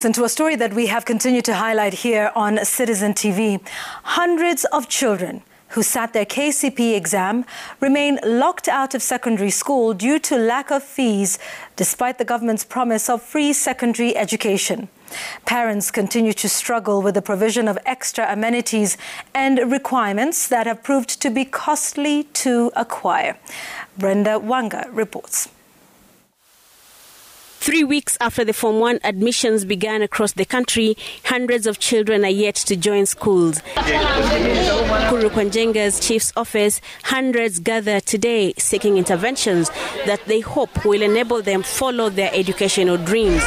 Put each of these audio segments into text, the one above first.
And to a story that we have continued to highlight here on Citizen TV, hundreds of children who sat their KCPE exam remain locked out of secondary school due to lack of fees, despite the government's promise of free secondary education. Parents continue to struggle with the provision of extra amenities and requirements that have proved to be costly to acquire. Brenda Wanga reports. 3 weeks after the Form 1 admissions began across the country, hundreds of children are yet to join schools. Kuru Kwanjenga's chief's office, hundreds gather today seeking interventions that they hope will enable them follow their educational dreams.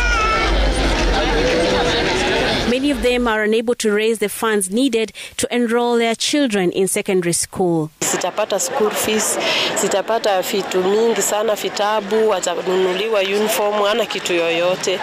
Many of them are unable to raise the funds needed to enroll their children in secondary school. Sitapata school fees, sitapata vitu mingi sana, vitabu, atanunuliwa uniform, ana kitu yoyote.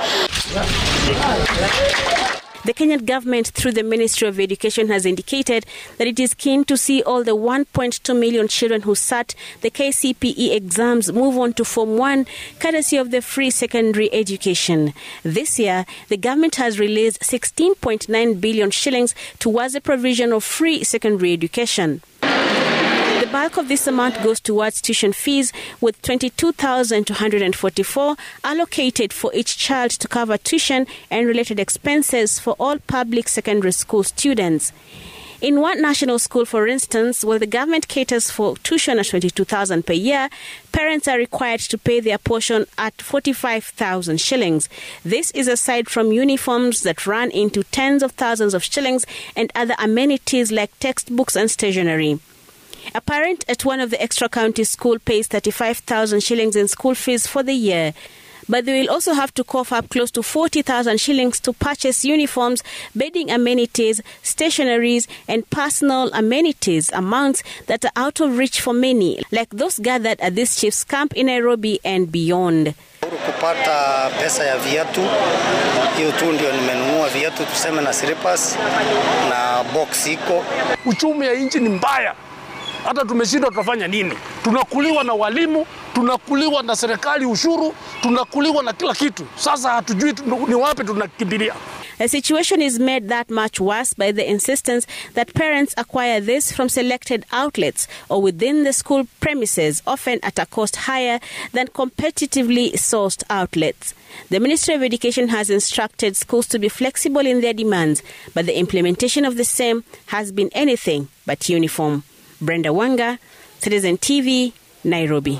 The Kenyan government, through the Ministry of Education, has indicated that it is keen to see all the 1.2 million children who sat the KCPE exams move on to Form 1, courtesy of the free secondary education. This year, the government has released 16.9 billion shillings towards the provision of free secondary education. The bulk of this amount goes towards tuition fees, with 22,244 allocated for each child to cover tuition and related expenses for all public secondary school students. In one national school, for instance, where the government caters for tuition at 22,000 per year, parents are required to pay their portion at 45,000 shillings. This is aside from uniforms that run into tens of thousands of shillings and other amenities like textbooks and stationery. A parent at one of the extra-county schools pays 35,000 shillings in school fees for the year. But they will also have to cough up close to 40,000 shillings to purchase uniforms, bedding amenities, stationaries, and personal amenities, amounts that are out of reach for many, like those gathered at this chief's camp in Nairobi and beyond. Kupata pesa ya viatu, hiyo tu ndio nimenunua viatu, tuseme na slippers na box iko. Uchumi ya nchi ni mbaya. Hata tumeshindwa tutafanya nini? Tunakuliwa na walimu, tunakuliwa na serikali ushuru, tunakuliwa na kila kitu. Sasa hatujui ni wapi tunakimbilia. The situation is made that much worse by the insistence that parents acquire this from selected outlets or within the school premises, often at a cost higher than competitively sourced outlets. The Ministry of Education has instructed schools to be flexible in their demands, but the implementation of the same has been anything but uniform. Brenda Wanga, Citizen TV, Nairobi.